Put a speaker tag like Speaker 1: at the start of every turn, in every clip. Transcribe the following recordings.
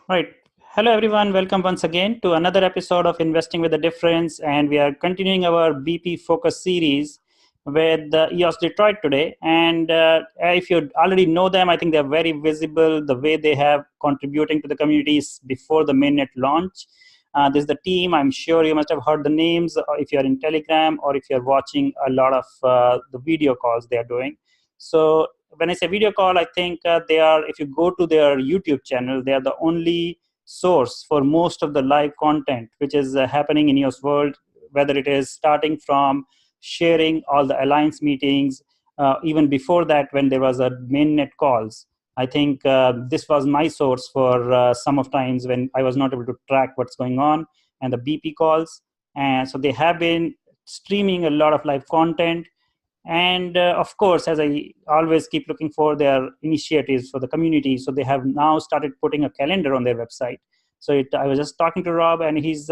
Speaker 1: Right. Hello, everyone. Welcome once again to another episode of Investing with a Difference. And we are continuing our BP focus series with EOS Detroit today. And if you already know them, I think they're very visible the way they have contributing to the communities before the mainnet launch. This is the team. I'm sure you must have heard the names if you're in Telegram or if you're watching a lot of the video calls they are doing. So when I say video call, I think they are, if you go to their YouTube channel, they are the only source for most of the live content which is happening in EOS world, whether it is starting from sharing all the alliance meetings, even before that when there was a mainnet calls. I think this was my source for some of times when I was not able to track what's going on, and the BP calls. And so they have been streaming a lot of live content. And of course, as I always keep looking for their initiatives for the community, so they have now started putting a calendar on their website. So I was just talking to Rob, and he's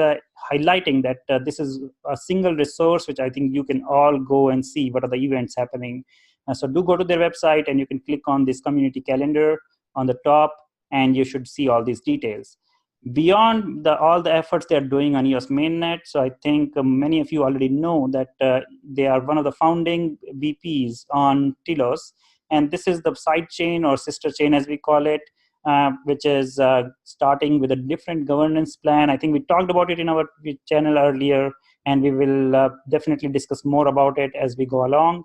Speaker 1: highlighting that this is a single resource which I think you can all go and see what are the events happening. So do go to their website, and you can click on this community calendar on the top, and you should see all these details. Beyond all the efforts they are doing on EOS mainnet, so I think many of you already know that they are one of the founding BPs on Telos, and this is the side chain or sister chain as we call it, which is starting with a different governance plan. I think we talked about it in our channel earlier, and we will definitely discuss more about it as we go along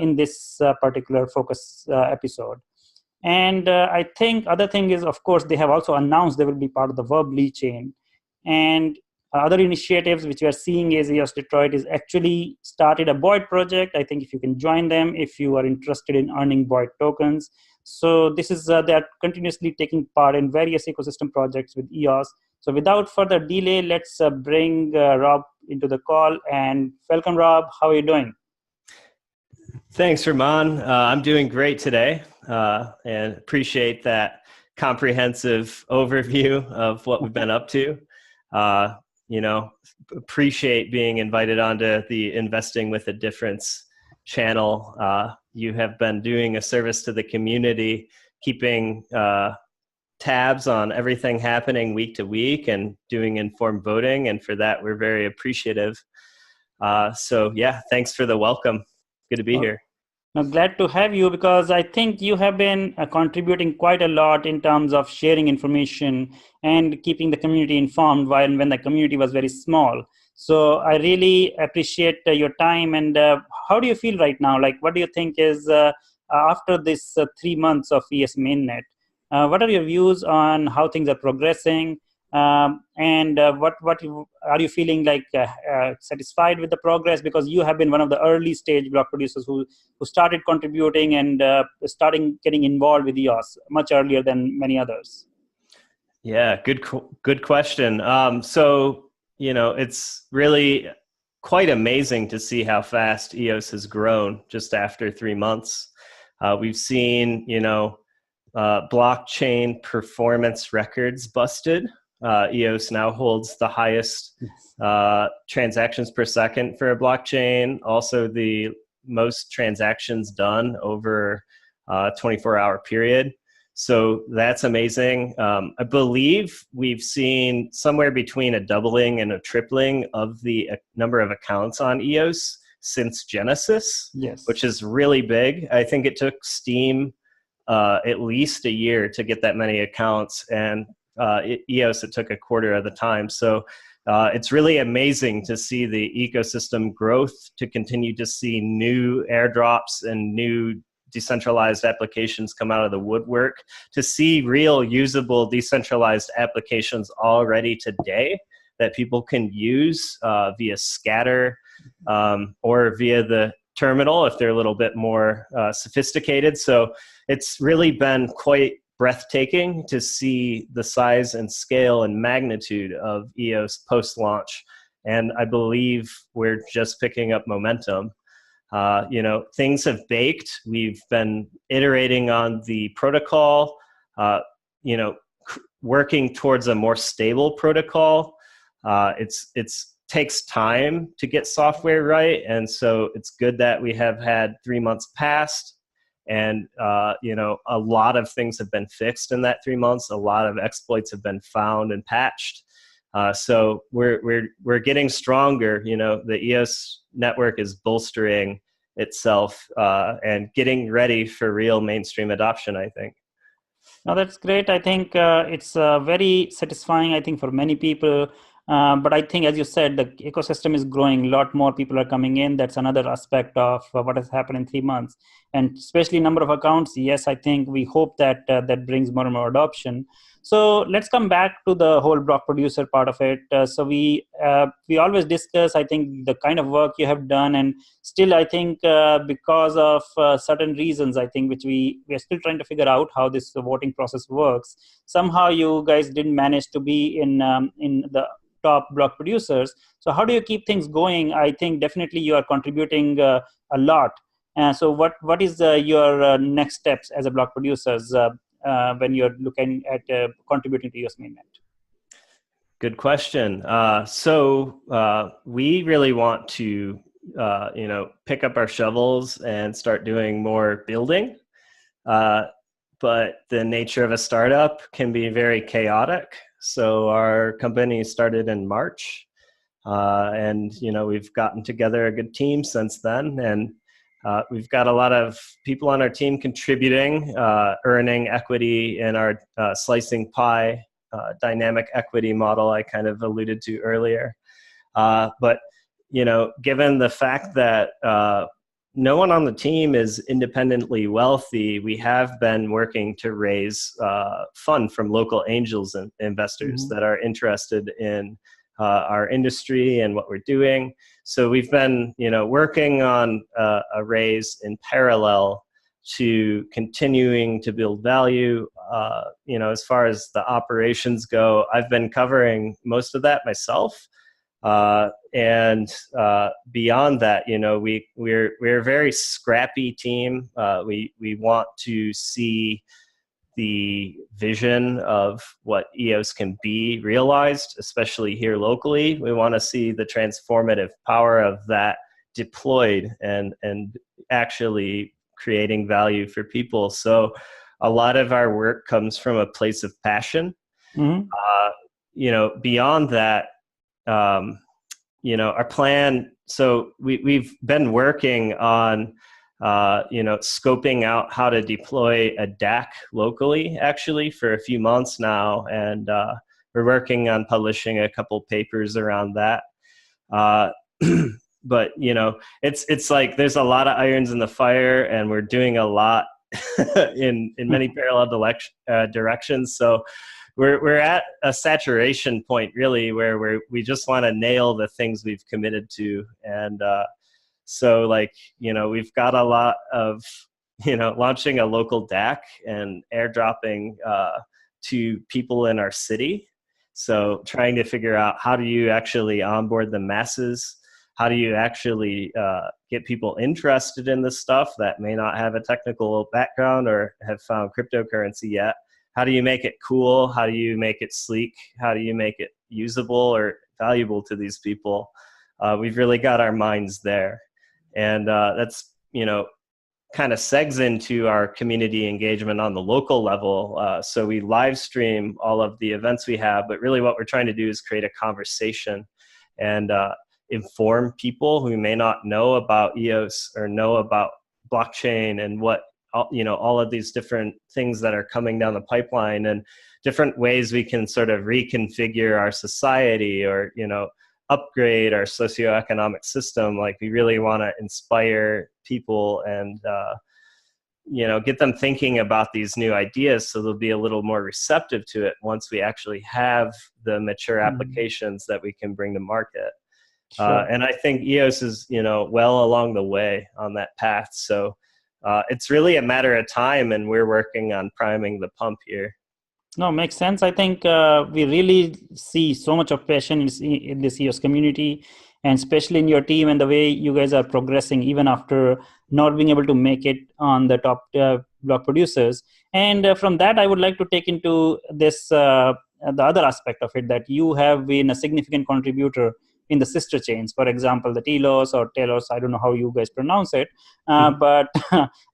Speaker 1: in this particular focus episode. And I think other thing is, of course, they have also announced they will be part of the Worbli chain. And other initiatives which we are seeing is EOS Detroit is actually started a Boyd project. I think if you can join them, if you are interested in earning Boyd tokens. So this is, they are continuously taking part in various ecosystem projects with EOS. So without further delay, let's bring Rob into the call. And welcome, Rob. How are you doing?
Speaker 2: Thanks, Rahman. I'm doing great today, and appreciate that comprehensive overview of what we've been up to. Appreciate being invited onto the Investing with a Difference channel. You have been doing a service to the community, keeping tabs on everything happening week to week and doing informed voting. And for that, we're very appreciative. So yeah, thanks for the welcome. Good to be here.
Speaker 1: I'm glad to have you because I think you have been contributing quite a lot in terms of sharing information and keeping the community informed when the community was very small. So I really appreciate your time. And how do you feel right now? Like, what do you think is after this 3 months of ES mainnet? What are your views on how things are progressing? And what are you feeling like satisfied with the progress, because you have been one of the early stage block producers who started contributing and starting getting involved with EOS much earlier than many others?
Speaker 2: Yeah, good question. So it's really quite amazing to see how fast EOS has grown just after 3 months. We've seen blockchain performance records busted. EOS now holds the highest transactions per second for a blockchain, also the most transactions done over a 24-hour period. So that's amazing. I believe we've seen somewhere between a doubling and a tripling of the number of accounts on EOS since Genesis,
Speaker 1: yes,
Speaker 2: which is really big. I think it took Steam at least a year to get that many accounts, and EOS, it took a quarter of the time. So it's really amazing to see the ecosystem growth, to continue to see new airdrops and new decentralized applications come out of the woodwork, to see real usable decentralized applications already today that people can use via Scatter or via the terminal if they're a little bit more sophisticated. So it's really been quite breathtaking to see the size and scale and magnitude of EOS post-launch. And I believe we're just picking up momentum. Things have baked. We've been iterating on the protocol, working towards a more stable protocol. It's takes time to get software right. And so it's good that we have had 3 months past, And a lot of things have been fixed in that 3 months. A lot of exploits have been found and patched. So we're getting stronger. The EOS network is bolstering itself and getting ready for real mainstream adoption, I think.
Speaker 1: Now that's great. I think it's very satisfying, I think, for many people. But I think, as you said, the ecosystem is growing. A lot more people are coming in. That's another aspect of what has happened in 3 months. And especially number of accounts. Yes, I think we hope that that brings more and more adoption. So let's come back to the whole block producer part of it. So we always discuss, I think, the kind of work you have done. And still, I think because of certain reasons, I think, which we are still trying to figure out how this voting process works. Somehow you guys didn't manage to be in the top block producers. So how do you keep things going? I think definitely you are contributing a lot. So what is your next steps as a block producers when you're looking at contributing to EOS mainnet?
Speaker 2: Good question. So we really want to, pick up our shovels and start doing more building. But the nature of a startup can be very chaotic. So our company started in March, and we've gotten together a good team since then, and we've got a lot of people on our team contributing, earning equity in our slicing pie dynamic equity model I kind of alluded to earlier. But given the fact that no one on the team is independently wealthy, we have been working to raise fund from local angels and investors that are interested in our industry and what we're doing. So we've been, working on a raise in parallel to continuing to build value. As far as the operations go, I've been covering most of that myself. And beyond that, we're a very scrappy team. We want to see the vision of what EOS can be realized, especially here locally. We want to see the transformative power of that deployed and actually creating value for people. So a lot of our work comes from a place of passion. Beyond that, our plan, so we've been working on scoping out how to deploy a DAC locally, actually, for a few months now, and we're working on publishing a couple papers around that. But it's like there's a lot of irons in the fire, and we're doing a lot in many parallel directions. So we're at a saturation point, really, where we just want to nail the things we've committed to, and so we've got a lot of launching a local DAC and airdropping to people in our city. So trying to figure out how do you actually onboard the masses. How do you actually get people interested in this stuff that may not have a technical background or have found cryptocurrency yet? How do you make it cool? How do you make it sleek? How do you make it usable or valuable to these people? We've really got our minds there. And that's, kind of segs into our community engagement on the local level. So we live stream all of the events we have, but really what we're trying to do is create a conversation and inform people who may not know about EOS or know about blockchain and what, all of these different things that are coming down the pipeline and different ways we can sort of reconfigure our society or, upgrade our socioeconomic system. Like we really want to inspire people and, get them thinking about these new ideas so they'll be a little more receptive to it once we actually have the mature applications that we can bring to market. Sure. And I think EOS is, well along the way on that path. So it's really a matter of time, and we're working on priming the pump here.
Speaker 1: No, makes sense. I think we really see so much of passion in this EOS community, and especially in your team and the way you guys are progressing even after not being able to make it on the top block producers. And from that, I would like to take into this the other aspect of it, that you have been a significant contributor in the sister chains. For example, the Telos or Telos, I don't know how you guys pronounce it, but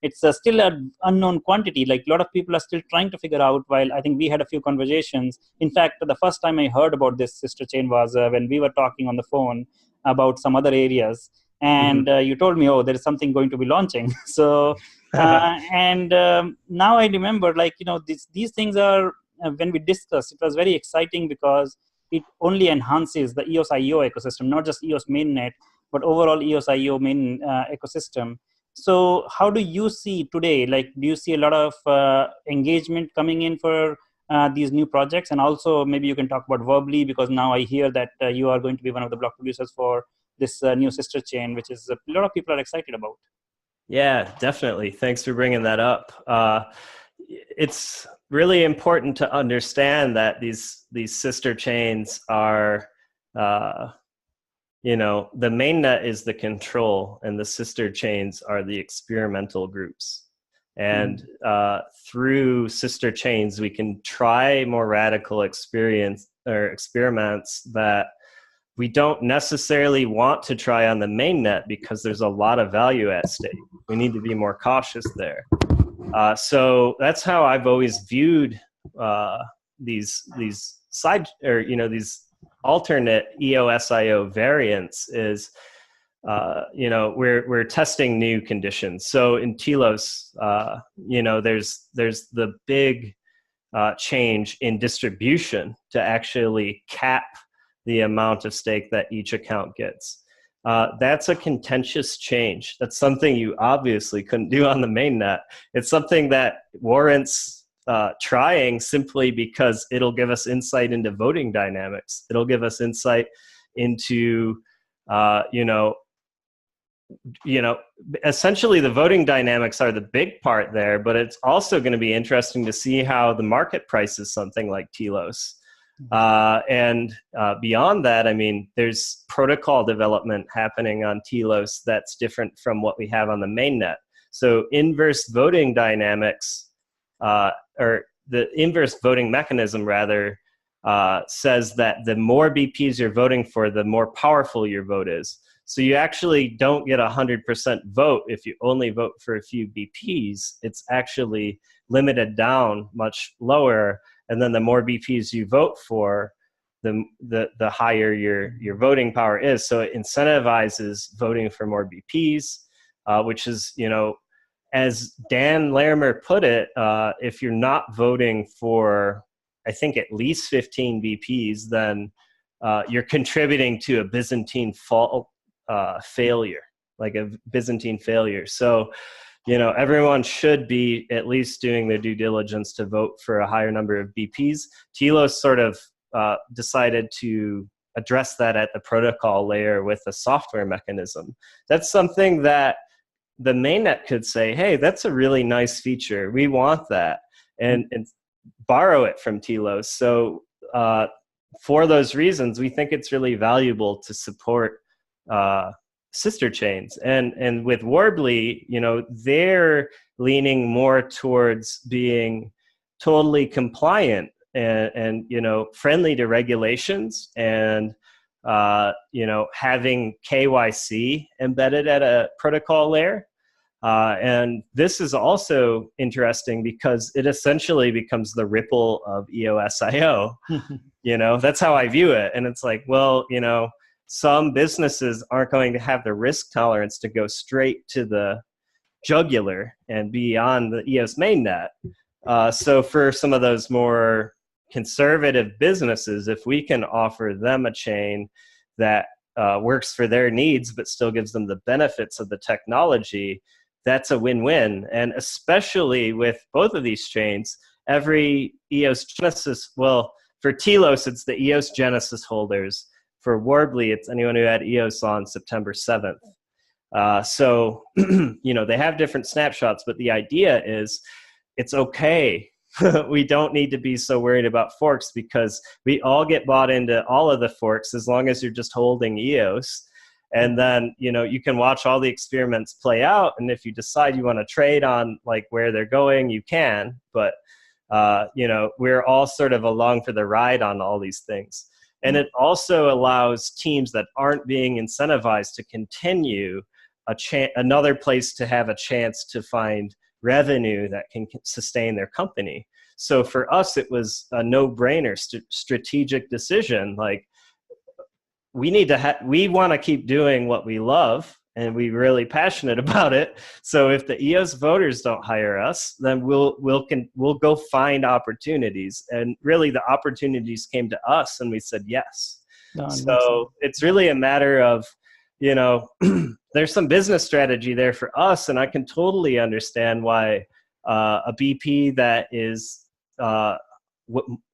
Speaker 1: it's still an unknown quantity. Like a lot of people are still trying to figure out, while I think we had a few conversations. In fact, the first time I heard about this sister chain was when we were talking on the phone about some other areas. And you told me, oh, there is something going to be launching. So, now I remember, like, these things are, when we discussed, it was very exciting because it only enhances the EOS IO ecosystem, not just EOS mainnet, but overall EOS IO main ecosystem. So how do you see today, like, do you see a lot of engagement coming in for these new projects? And also maybe you can talk about Worbli, because now I hear that you are going to be one of the block producers for this new sister chain, which is a lot of people are excited about.
Speaker 2: Yeah, definitely. Thanks for bringing that up. It's really important to understand that these sister chains are, the mainnet is the control, and the sister chains are the experimental groups. And through sister chains, we can try more radical experiments that we don't necessarily want to try on the mainnet because there's a lot of value at stake. We need to be more cautious there. So that's how I've always viewed these side, or these alternate EOSIO variants is, we're testing new conditions. So in Telos, there's the big change in distribution to actually cap the amount of stake that each account gets. That's a contentious change. That's something you obviously couldn't do on the mainnet. It's something that warrants trying, simply because it'll give us insight into voting dynamics. It'll give us insight into, essentially the voting dynamics are the big part there, but it's also going to be interesting to see how the market prices something like Telos. And beyond that, I mean, there's protocol development happening on Telos that's different from what we have on the mainnet. So inverse voting dynamics, or the inverse voting mechanism rather, says that the more BPs you're voting for, the more powerful your vote is. So you actually don't get 100% vote if you only vote for a few BPs. It's actually limited down much lower. And then the more BPs you vote for, the higher your voting power is. So it incentivizes voting for more BPs, which is, as Dan Larimer put it, if you're not voting for, I think, at least 15 BPs, then you're contributing to a Byzantine failure, like a Byzantine failure. So, everyone should be at least doing their due diligence to vote for a higher number of BPs. Telos sort of decided to address that at the protocol layer with a software mechanism. That's something that the mainnet could say, hey, that's a really nice feature. We want that, and borrow it from Telos. So for those reasons, we think it's really valuable to support sister chains. And with Worbli, they're leaning more towards being totally compliant and friendly to regulations, and having KYC embedded at a protocol layer. And this is also interesting because it essentially becomes the Ripple of EOSIO. That's how I view it. And it's like, well, some businesses aren't going to have the risk tolerance to go straight to the jugular and be on the EOS mainnet. So for some of those more conservative businesses, if we can offer them a chain that works for their needs but still gives them the benefits of the technology, that's a win-win. And especially with both of these chains, every EOS Genesis, well, for Telos, it's the EOS Genesis holders. For Worbli, it's anyone who had EOS on September 7th. So, they have different snapshots, but the idea is it's okay. We don't need to be so worried about forks because we all get bought into all of the forks as long as you're just holding EOS. And then, you can watch all the experiments play out. And if you decide you want to trade on like where they're going, you can. But, we're all sort of along for the ride on all these things. And it also allows teams that aren't being incentivized to continue another place to have a chance to find revenue that can sustain their company. So for us, it was a no-brainer strategic decision. Like, we want to keep doing what we love, and we're really passionate about it. So if the EOS voters don't hire us, then we'll go find opportunities. And really, the opportunities came to us, and we said yes. So it's really a matter of, there's some business strategy there for us, and I can totally understand why a BP that is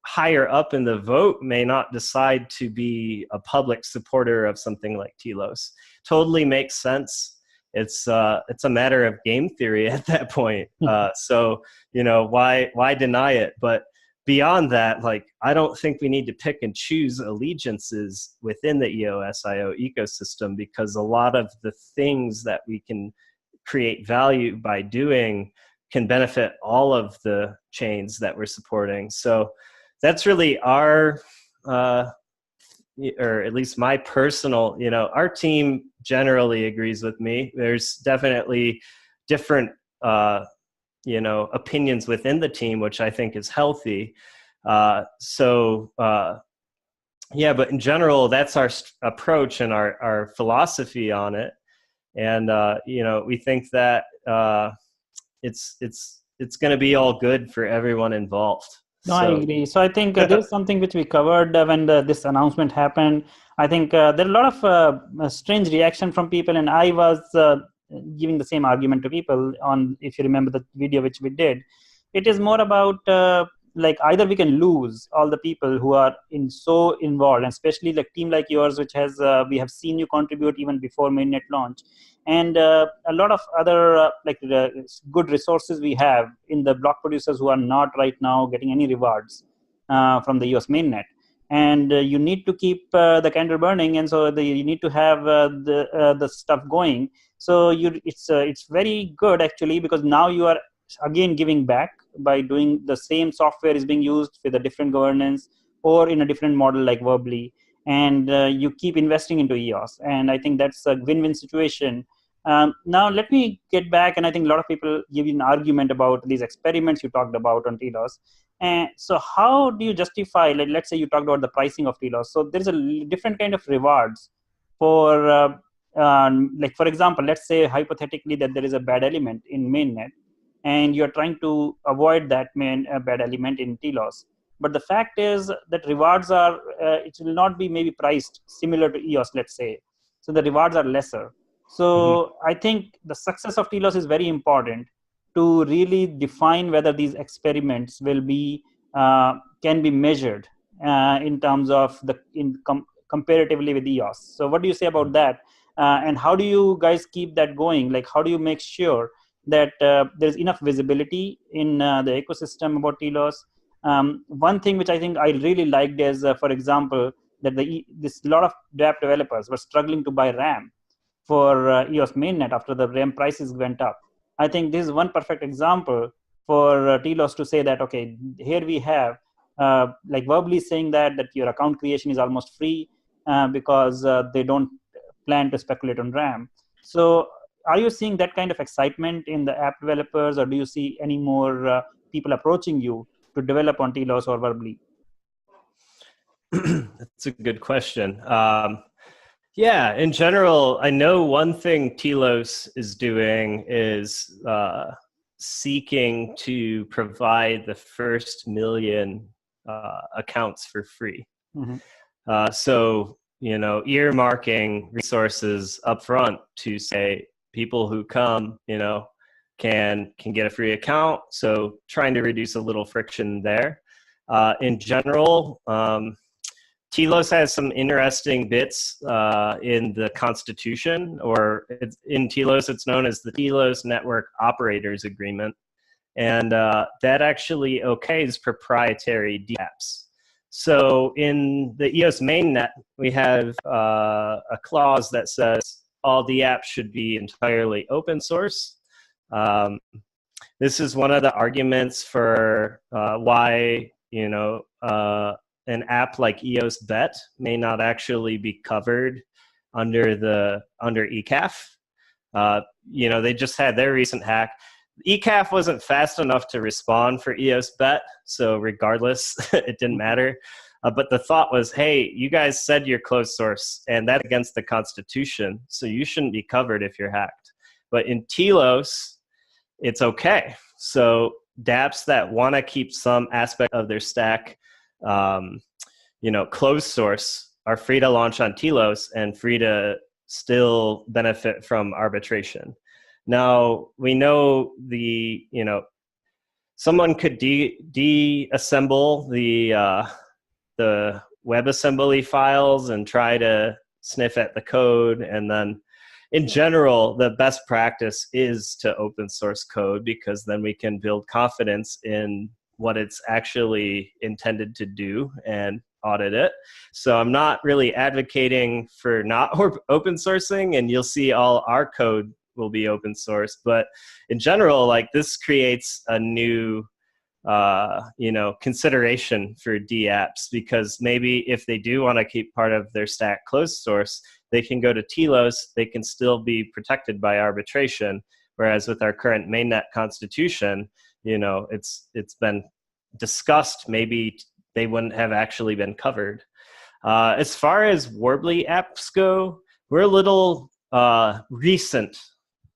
Speaker 2: higher up in the vote may not decide to be a public supporter of something like Telos. Totally makes sense. It's a matter of game theory at that point. So why deny it? But beyond that, like, I don't think we need to pick and choose allegiances within the EOS.io ecosystem, because a lot of the things that we can create value by doing can benefit all of the chains that we're supporting. So that's really our, or at least my personal, our team generally agrees with me. There's definitely different opinions within the team, which I think is healthy. But in general, that's our approach and our philosophy on it. And, we think that it's going to be all good for everyone involved.
Speaker 1: No, I agree. So I think there's something which we covered when this announcement happened. I think there are a lot of strange reaction from people, and I was giving the same argument to people on, if you remember the video which we did. It is more about like, either we can lose all the people who are so involved, and especially like team like yours, which has we have seen you contribute even before mainnet launch, and a lot of other good resources we have in the block producers who are not right now getting any rewards from the EOS mainnet. And you need to keep the candle burning, and so you need to have the stuff going. So it's very good actually, because now you are again giving back by doing the same software is being used with a different governance or in a different model like Worbli, and you keep investing into EOS. And I think that's a win-win situation. Now let me get back, and I think a lot of people give you an argument about these experiments you talked about on Telos. And so how do you justify, like, let's say you talked about the pricing of Telos. So there's a different kind of rewards for, like, for example, let's say hypothetically that there is a bad element in mainnet, and you're trying to avoid that bad element in Telos. But the fact is that rewards are, it will not be maybe priced similar to EOS, let's say. So the rewards are lesser. So I think the success of Telos is very important to really define whether these experiments will be, can be measured in terms of comparatively with EOS. So what do you say about that? And how do you guys keep that going? Like, how do you make sure that there's enough visibility in the ecosystem about Telos? One thing which I think I really liked is, for example, that this lot of app developers were struggling to buy RAM for EOS mainnet after the RAM prices went up. I think this is one perfect example for Telos to say that, okay, here we have, like Worbli saying that your account creation is almost free because they don't plan to speculate on RAM. So are you seeing that kind of excitement in the app developers, or do you see any more people approaching you to develop on Telos or Worbli?
Speaker 2: That's a good question. Yeah, in general, I know one thing Telos is doing is seeking to provide the first 1 million accounts for free. So, earmarking resources upfront to say people who come, can get a free account. So trying to reduce a little friction there. In general, Telos has some interesting bits in the Constitution, or in Telos, it's known as the Telos Network Operators Agreement. And that actually okays proprietary DApps. So in the EOS mainnet, we have a clause that says all DApps should be entirely open source. This is one of the arguments for why, an app like EOS Bet may not actually be covered under ECAF. They just had their recent hack. ECAF wasn't fast enough to respond for EOS Bet, so regardless, it didn't matter. But the thought was, hey, you guys said you're closed source, and that's against the Constitution, so you shouldn't be covered if you're hacked. But in Telos, it's okay. So dApps that want to keep some aspect of their stack, closed source, are free to launch on Telos and free to still benefit from arbitration. Now, we know someone could deassemble the WebAssembly files and try to sniff at the code. And then in general, the best practice is to open source code, because then we can build confidence in what it's actually intended to do and audit it. So I'm not really advocating for not open sourcing, and you'll see all our code will be open source. But in general, like, this creates a new consideration for dApps, because maybe if they do want to keep part of their stack closed source, they can go to Telos, they can still be protected by arbitration. Whereas with our current mainnet constitution, it's been discussed, maybe they wouldn't have actually been covered. As far as Worbli apps go, we're a little recent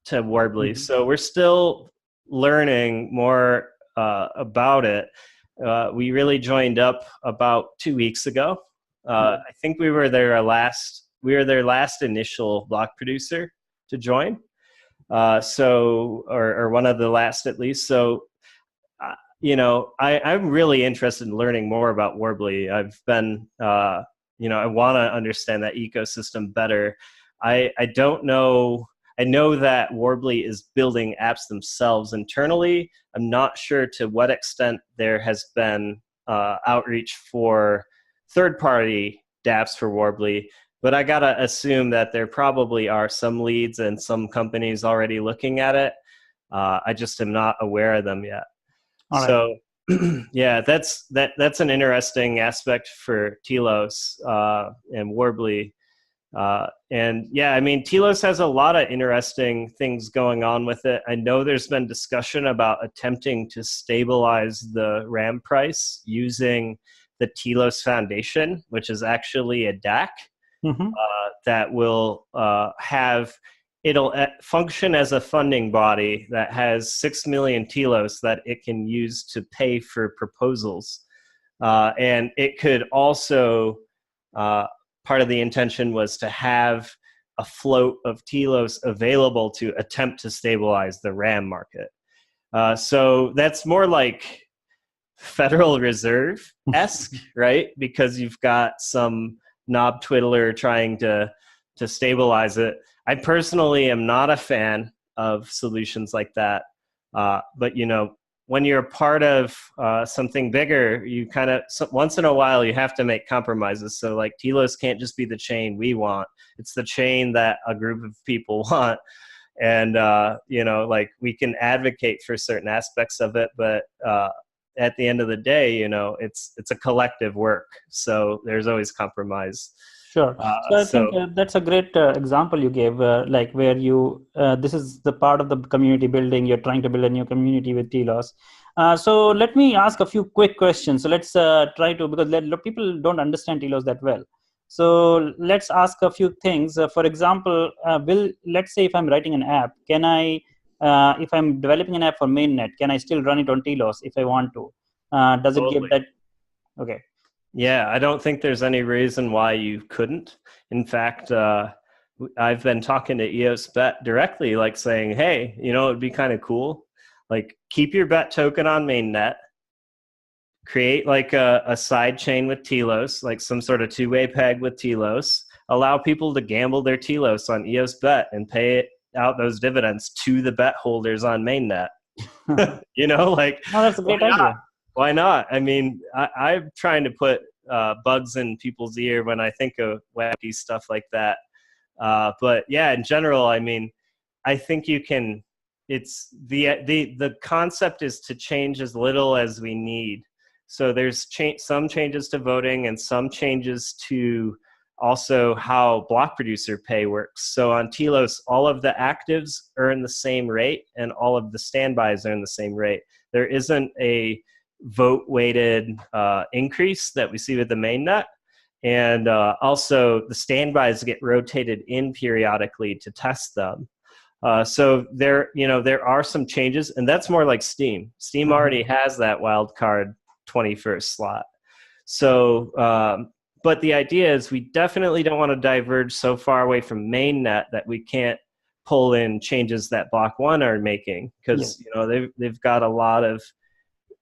Speaker 2: to Worbli, so we're still learning more about it. We really joined up about 2 weeks ago. I think we were their last initial block producer to join. Or one of the last at least. So, I'm really interested in learning more about Worbli. I've been, I want to understand that ecosystem better. I don't know. I know that Worbli is building apps themselves internally. I'm not sure to what extent there has been outreach for third-party dApps for Worbli, but I gotta assume that there probably are some leads and some companies already looking at it. I just am not aware of them yet. All so, right. Yeah, that's an interesting aspect for Telos and Worbli. Telos has a lot of interesting things going on with it. I know there's been discussion about attempting to stabilize the RAM price using the Telos Foundation, which is actually a DAC that will it'll function as a funding body that has 6 million Telos that it can use to pay for proposals. And it could also, part of the intention was to have a float of Telos available to attempt to stabilize the RAM market. So that's more like Federal Reserve-esque, right? Because you've got some knob twiddler trying to stabilize it. I personally am not a fan of solutions like that. But when you're a part of something bigger, you kind of, once in a while, you have to make compromises. So like, Telos can't just be the chain we want. It's the chain that a group of people want. And, we can advocate for certain aspects of it, but at the end of the day, it's a collective work. So there's always compromise.
Speaker 1: Sure. So I think that's a great example you gave, where you, this is the part of the community building, you're trying to build a new community with Telos. So let me ask a few quick questions. So let's try to, because people don't understand Telos that well. So let's ask a few things. For example, let's say if I'm writing an app, can I, if I'm developing an app for mainnet, can I still run it on Telos if I want to? Does it give that? Okay.
Speaker 2: Yeah, I don't think there's any reason why you couldn't. In fact, I've been talking to EOS Bet directly, like saying, hey, it'd be kind of cool. Like, keep your bet token on mainnet, create like a side chain with Telos, like some sort of two-way peg with Telos, allow people to gamble their Telos on EOS Bet and pay out those dividends to the bet holders on mainnet.
Speaker 1: Oh, that's a great idea.
Speaker 2: Why not? I mean, I'm trying to put bugs in people's ear when I think of wacky stuff like that. But yeah, in general, I mean, I think you can. It's the concept is to change as little as we need. So there's some changes to voting and some changes to also how block producer pay works. So on Telos, all of the actives earn the same rate and all of the standbys earn the same rate. There isn't a vote-weighted increase that we see with the mainnet. And also the standbys get rotated in periodically to test them. So there are some changes, and that's more like Steam. Steam already has that wildcard 21st slot. So, but the idea is we definitely don't want to diverge so far away from mainnet that we can't pull in changes that Block.one are making, because they've got a lot of,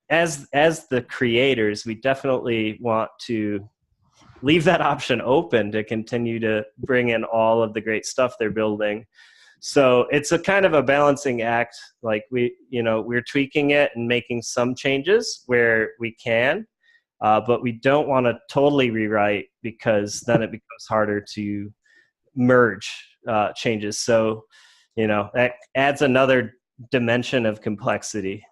Speaker 2: as the creators, we definitely want to leave that option open to continue to bring in all of the great stuff they're building. So it's a kind of a balancing act. Like we're tweaking it and making some changes where we can, but we don't want to totally rewrite, because then it becomes harder to merge changes. So, that adds another dimension of complexity.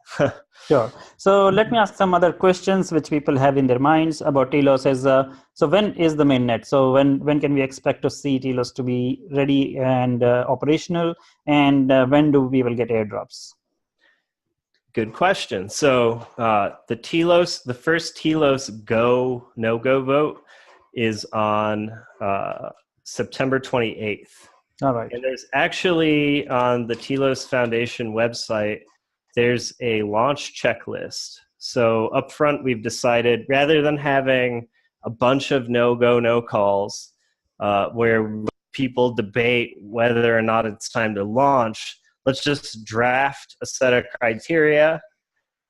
Speaker 1: Sure. So let me ask some other questions which people have in their minds about Telos. So when is the mainnet? So when can we expect to see Telos to be ready and operational? And when do we will get airdrops?
Speaker 2: Good question. So the first Telos go, no-go vote is on September 28th.
Speaker 1: All right.
Speaker 2: And there's actually, on the Telos Foundation website, there's a launch checklist. So up front, we've decided, rather than having a bunch of no-go, no-calls where people debate whether or not it's time to launch, let's just draft a set of criteria.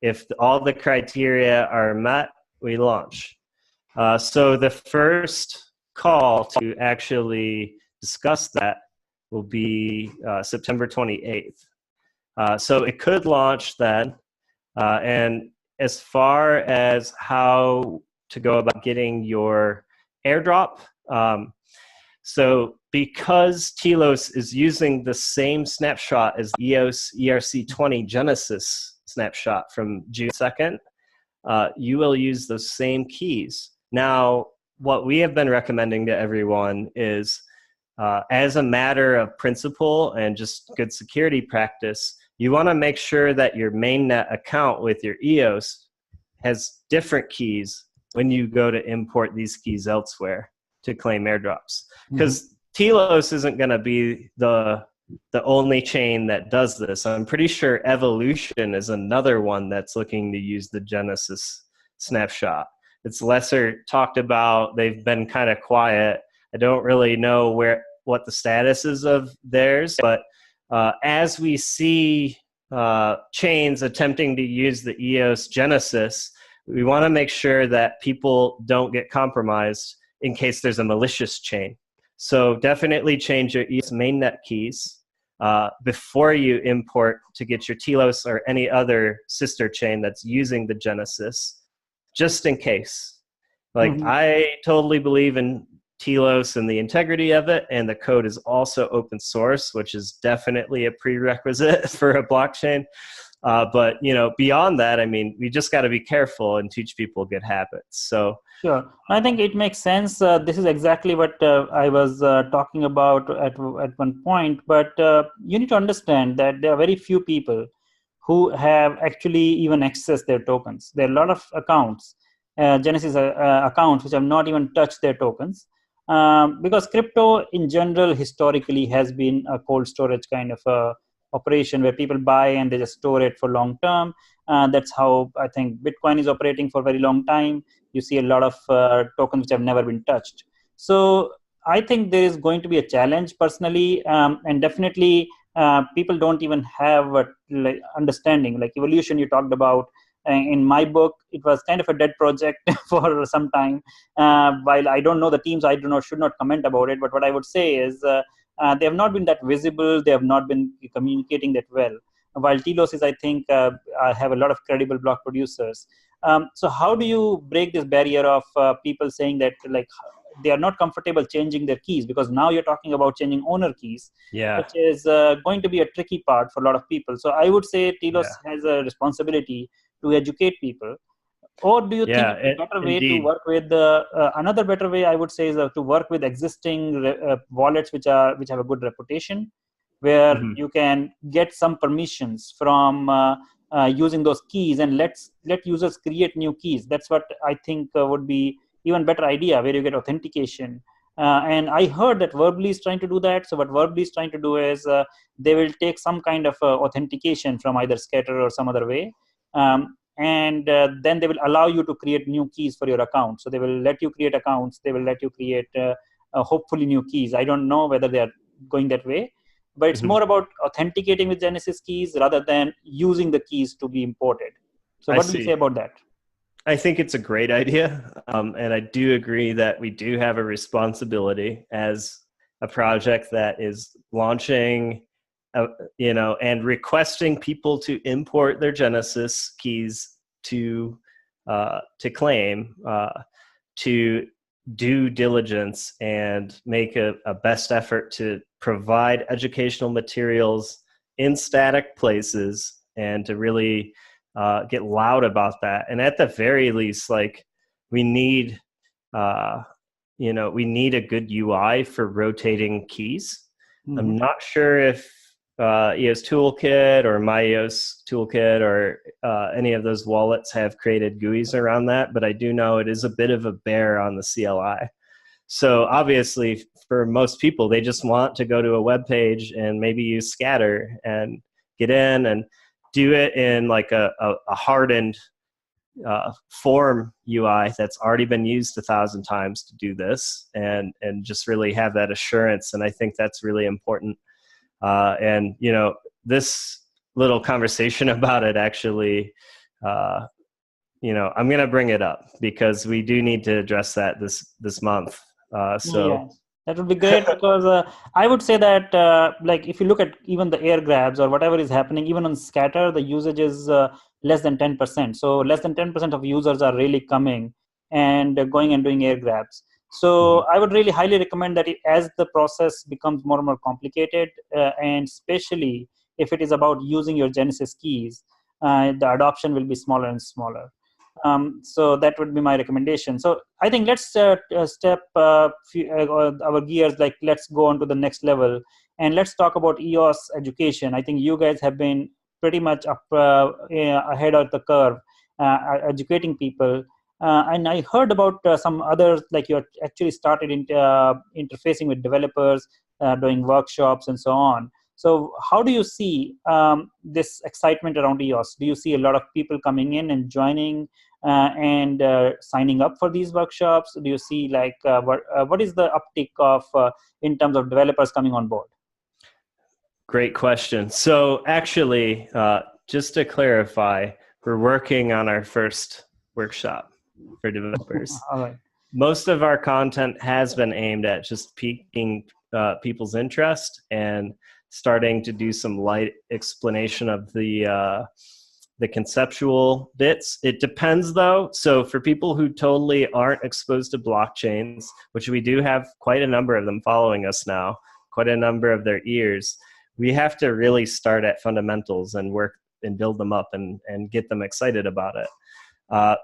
Speaker 2: If all the criteria are met, we launch. So the first call to actually discuss that will be September 28th. So it could launch then. And as far as how to go about getting your airdrop, so because Telos is using the same snapshot as EOS ERC20 Genesis snapshot from June 2nd, you will use those same keys. Now, what we have been recommending to everyone is, as a matter of principle and just good security practice, you want to make sure that your mainnet account with your EOS has different keys when you go to import these keys elsewhere to claim airdrops. Because Telos isn't going to be the only chain that does this. I'm pretty sure Evolution is another one that's looking to use the Genesis snapshot. It's lesser talked about. They've been kind of quiet. I don't really know what the status is of theirs, but as we see chains attempting to use the EOS Genesis, we want to make sure that people don't get compromised in case there's a malicious chain. So definitely change your EOS mainnet keys before you import to get your Telos or any other sister chain that's using the Genesis, just in case. Like, I totally believe in Telos and the integrity of it, and the code is also open source, which is definitely a prerequisite for a blockchain. But beyond that, I mean, we just got to be careful and teach people good habits. So
Speaker 1: sure, I think it makes sense. This is exactly what I was talking about at one point. But you need to understand that there are very few people who have actually even accessed their tokens. There are a lot of accounts, Genesis accounts, which have not even touched their tokens. Because crypto in general historically has been a cold storage kind of operation where people buy and they just store it for long term. That's how I think Bitcoin is operating for a very long time. You see a lot of tokens which have never been touched. So I think there is going to be a challenge personally, and definitely people don't even have a understanding. Like Evolution you talked about, in my book, it was kind of a dead project for some time. While I don't know the teams, I should not comment about it. But what I would say is they have not been that visible. They have not been communicating that well. While Telos is, I think, have a lot of credible block producers. So how do you break this barrier of people saying that they are not comfortable changing their keys? Because now you're talking about changing owner keys, which is going to be a tricky part for a lot of people. So I would say Telos has a responsibility to educate people Or do you think
Speaker 2: Yeah,
Speaker 1: it's a better way to
Speaker 2: indeed.
Speaker 1: work with another better way I would say is to work with existing wallets which have a good reputation, where
Speaker 2: Mhm.
Speaker 1: you can get some permissions from using those keys, and let users create new keys. That's what I think would be even better idea, where you get authentication. And I heard that Worbli is trying to do that. So what Worbli is trying to do is they will take some kind of authentication from either Scatter or some other way, and then they will allow you to create new keys for your account. So they will let you create accounts. They will let you create hopefully new keys. I don't know whether they are going that way, but it's
Speaker 2: Mhm.
Speaker 1: more about authenticating with Genesis keys rather than using the keys to be imported. So
Speaker 2: I
Speaker 1: what do you say
Speaker 2: see.
Speaker 1: about that?
Speaker 2: I think it's a great idea. And I do agree that we do have a responsibility as a project that is launching, uh, and requesting people to import their Genesis keys to claim, to due diligence and make a best effort to provide educational materials in static places, and to really get loud about that. And at the very least, like, we need uh, we need a good UI for rotating keys.
Speaker 1: Mm-hmm.
Speaker 2: I'm not sure if EOS Toolkit or my EOS Toolkit or any of those wallets have created GUIs around that, but I do know it is a bit of a bear on the CLI. So obviously, for most people, they just want to go to a web page and maybe use Scatter and get in and do it in like a hardened form UI that's already been used 1,000 times to do this, and just really have that assurance. And I think that's really important. And this little conversation about it actually, I'm going to bring it up because we do need to address that this month. So
Speaker 1: Yes, that would be great, because I would say that like if you look at even the air grabs or whatever is happening, even on Scatter, the usage is less than 10%. So less than 10% of users are really coming and going and doing air grabs. So
Speaker 2: Mhm.
Speaker 1: I would really highly recommend that as the process becomes more and more complicated, and especially if it is about using your Genesis keys, the adoption will be smaller and smaller. So that would be my recommendation. So I think let's step our gears, like let's go on to the next level, and let's talk about EOS education. I think you guys have been pretty much up ahead of the curve, educating people. And I heard about some others, like you actually started interfacing with developers, doing workshops and so on. So how do you see this excitement around EOS? Do you see a lot of people coming in and joining and signing up for these workshops? Do you see like what is the uptick of in terms of developers coming on board?
Speaker 2: Great question. So actually, just to clarify, we're working on our first workshop for developers.
Speaker 1: All right.
Speaker 2: Most of our content has been aimed at just piquing people's interest and starting to do some light explanation of the conceptual bits. It depends though. So for people who totally aren't exposed to blockchains, which we do have quite a number of them following us now, quite a number of their ears, we have to really start at fundamentals and work and build them up and get them excited about it.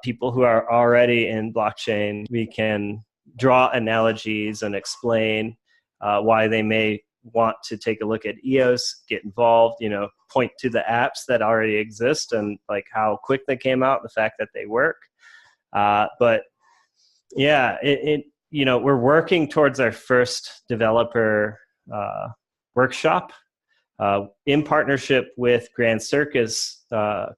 Speaker 2: People who are already in blockchain, we can draw analogies and explain why they may want to take a look at EOS, get involved, point to the apps that already exist and like how quick they came out, the fact that they work. But yeah, we're working towards our first developer workshop in partnership with Grand Circus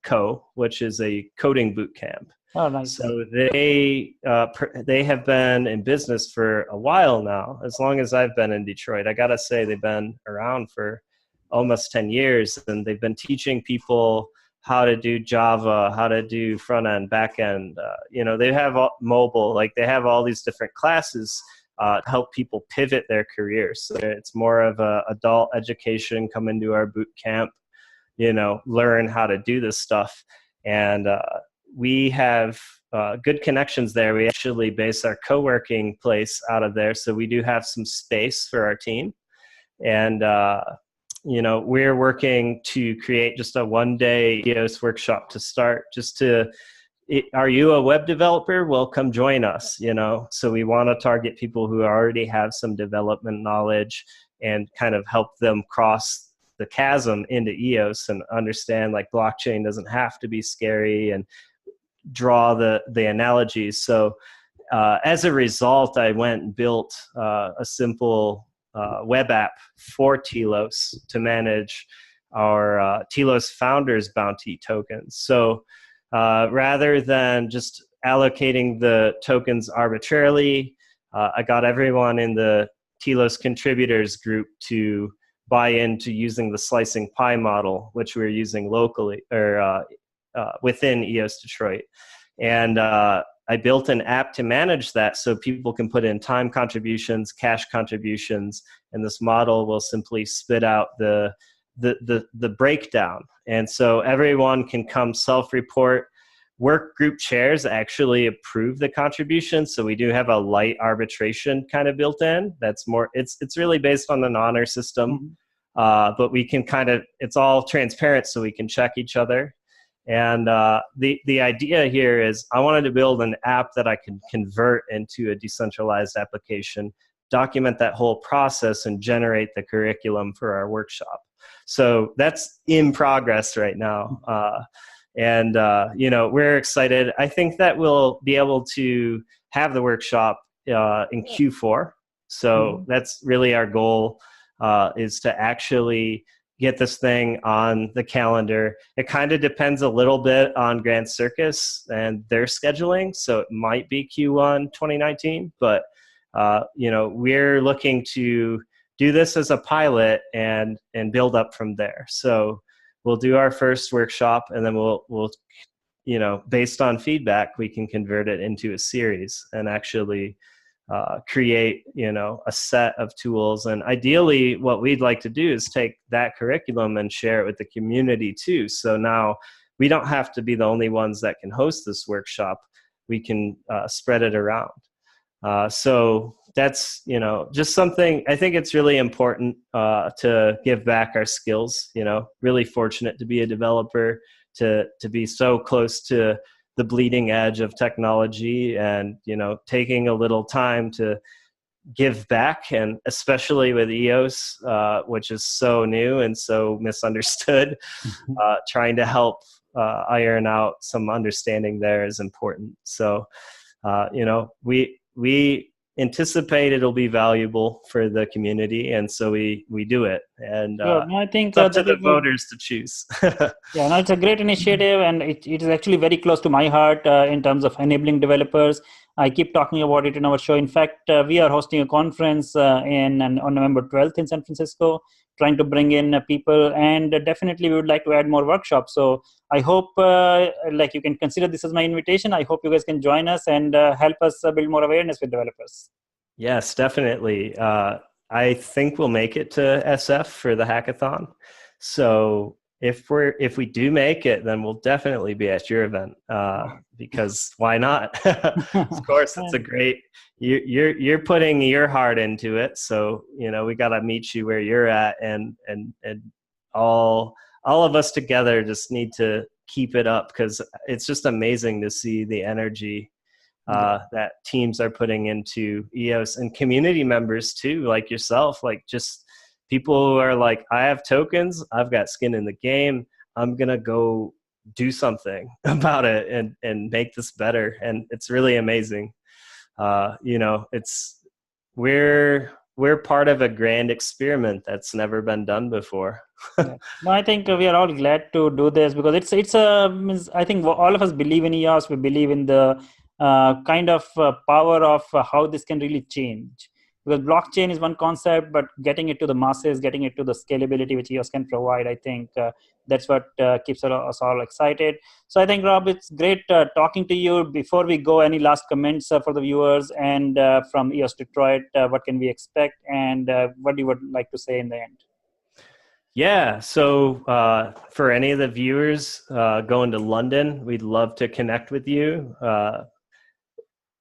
Speaker 2: Co., which is a coding boot camp.
Speaker 1: Oh, nice.
Speaker 2: So they have been in business for a while now, as long as I've been in Detroit. I gotta say, they've been around for almost 10 years, and they've been teaching people how to do Java, how to do front end, back end. They have mobile, like they have all these different classes to help people pivot their careers. So it's more of a adult education, come into our boot camp, learn how to do this stuff. And we have good connections there. We actually base our co-working place out of there. So we do have some space for our team. And, we're working to create just a one-day EOS workshop to start, just to are you a web developer? Well, come join us, So we want to target people who already have some development knowledge and kind of help them cross the chasm into EOS and understand like blockchain doesn't have to be scary, and draw the analogies. So as a result, I went and built a simple web app for Telos to manage our Telos Founders Bounty tokens. So rather than just allocating the tokens arbitrarily, I got everyone in the Telos contributors group to buy into using the slicing pie model, which we're using locally or within EOS Detroit. And I built an app to manage that so people can put in time contributions, cash contributions, and this model will simply spit out the breakdown. And so everyone can come self-report. Work group chairs actually approve the contribution, so we do have a light arbitration kind of built in. That's more, it's really based on an honor system, but we can it's all transparent, so we can check each other. And the idea here is I wanted to build an app that I could convert into a decentralized application, document that whole process, and generate the curriculum for our workshop. So that's in progress right now. And we're excited. I think that we'll be able to have the workshop in Q4. So that's really our goal, is to actually get this thing on the calendar. It kind of depends a little bit on Grand Circus and their scheduling. So it might be Q1 2019, but we're looking to do this as a pilot and build up from there. So we'll do our first workshop, and then we'll based on feedback, we can convert it into a series and actually create, a set of tools. And ideally, what we'd like to do is take that curriculum and share it with the community too. So now we don't have to be the only ones that can host this workshop. We can spread it around. So that's, just something, I think it's really important to give back our skills, really fortunate to be a developer, to be so close to the bleeding edge of technology, and, taking a little time to give back, and especially with EOS, which is so new and so misunderstood, trying to help iron out some understanding there is important. So, we anticipate it'll be valuable for the community, and so we do it. And
Speaker 1: I think
Speaker 2: it's up to the voters to choose.
Speaker 1: Yeah, no, it's a great initiative, and it is actually very close to my heart in terms of enabling developers. I keep talking about it in our show. In fact, we are hosting a conference on November 12th in San Francisco, trying to bring in people, and definitely we would like to add more workshops. So I hope you can consider this as my invitation. I hope you guys can join us and help us build more awareness with developers.
Speaker 2: Yes, definitely. I think we'll make it to SF for the hackathon. So if we do make it, then we'll definitely be at your event, because why not? Of course, it's a great. You're putting your heart into it, so we got to meet you where you're at, and all of us together just need to keep it up, because it's just amazing to see the energy that teams are putting into EOS, and community members too, like yourself, like just people who are like, I have tokens, I've got skin in the game, I'm gonna go do something about it and make this better. And it's really amazing. We're part of a grand experiment that's never been done before.
Speaker 1: Yeah. No, I think we are all glad to do this, because I think all of us believe in EOS. We believe in the kind of power of how this can really change. Because blockchain is one concept, but getting it to the masses, getting it to the scalability which EOS can provide, I think that's what keeps us all excited. So I think, Rob, it's great talking to you. Before we go, any last comments for the viewers and from EOS Detroit? What can we expect, and what you would like to say in the end?
Speaker 2: Yeah, so for any of the viewers going to London, we'd love to connect with you.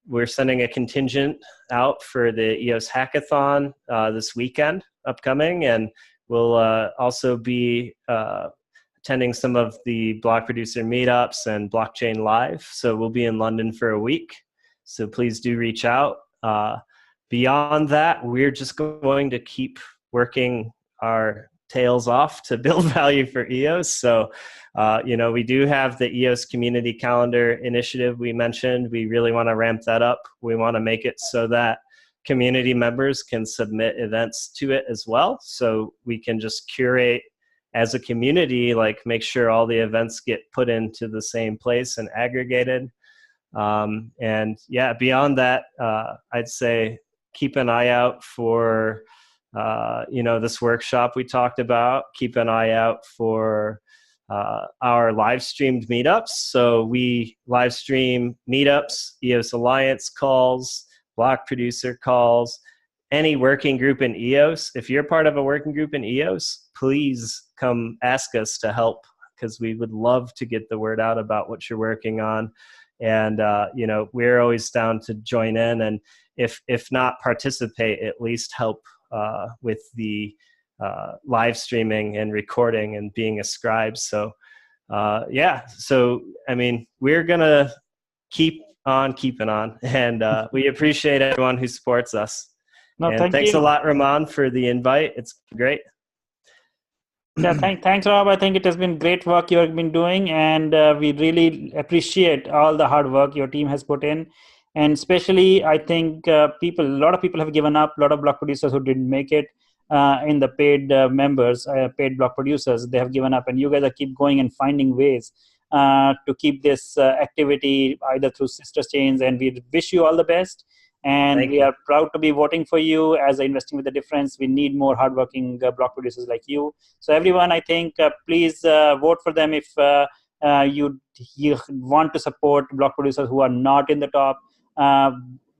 Speaker 2: We're sending a contingent out for the EOS Hackathon this weekend upcoming, and we'll also be attending some of the block producer meetups and blockchain live. So we'll be in London for a week. So please do reach out. Beyond that, we're just going to keep working our tails off to build value for EOS. So, we do have the EOS community calendar initiative we mentioned. We really want to ramp that up. We want to make it so that community members can submit events to it as well. So we can just curate as a community, like make sure all the events get put into the same place and aggregated. And yeah, beyond that, I'd say keep an eye out for, this workshop we talked about. Keep an eye out for our live streamed meetups. So we live stream meetups, EOS Alliance calls, block producer calls, any working group in EOS. If you're part of a working group in EOS, please come ask us to help, because we would love to get the word out about what you're working on. And, we're always down to join in, and if not participate, at least help with the live streaming and recording and being a scribe. So, we're going to keep on keeping on, and we appreciate everyone who supports us.
Speaker 1: No,
Speaker 2: and thanks a lot, Ramon, for the invite. It's great.
Speaker 1: Yeah, thanks, Rob. I think it has been great work you have been doing, and we really appreciate all the hard work your team has put in. And especially, I think a lot of people have given up. A lot of block producers who didn't make it in the paid members, paid block producers, they have given up. And you guys are keep going and finding ways to keep this activity either through sister chains. And we wish you all the best. And we are proud to be voting for you as Investing with the Difference. We need more hardworking block producers like you. So everyone, I think, please vote for them if you want to support block producers who are not in the top.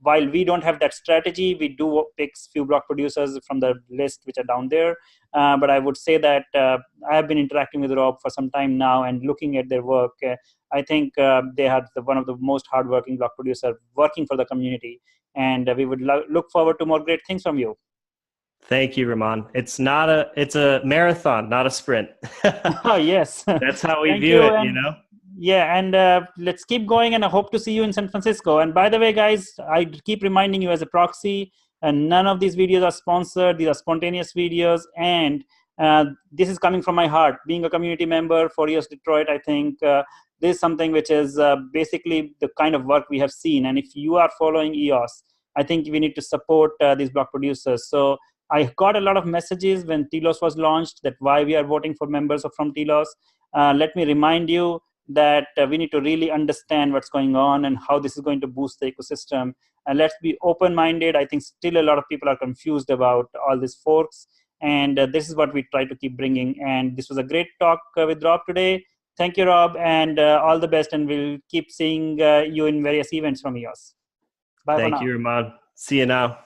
Speaker 1: While we don't have that strategy, we do pick few block producers from the list which are down there. But I would say that I have been interacting with Rob for some time now and looking at their work. I think they are one of the most hardworking block producers working for the community. And we would look forward to more great things from you.
Speaker 2: Thank you, Ramon. It's a marathon, not a sprint.
Speaker 1: Oh, yes.
Speaker 2: That's how we view it,
Speaker 1: Yeah, and let's keep going, and I hope to see you in San Francisco. And by the way, guys, I keep reminding you as a proxy, and none of these videos are sponsored. These are spontaneous videos, and this is coming from my heart. Being a community member for EOS Detroit, I think this is something which is basically the kind of work we have seen. And if you are following EOS, I think we need to support these block producers. So I got a lot of messages when Telos was launched that why we are voting for members from Telos. Let me remind you that we need to really understand what's going on and how this is going to boost the ecosystem. And let's be open-minded. I think still a lot of people are confused about all these forks. And this is what we try to keep bringing. And this was a great talk with Rob today. Thank you, Rob, and all the best. And we'll keep seeing you in various events from EOS. Bye for now.
Speaker 2: Thank you, Ramon. See you now.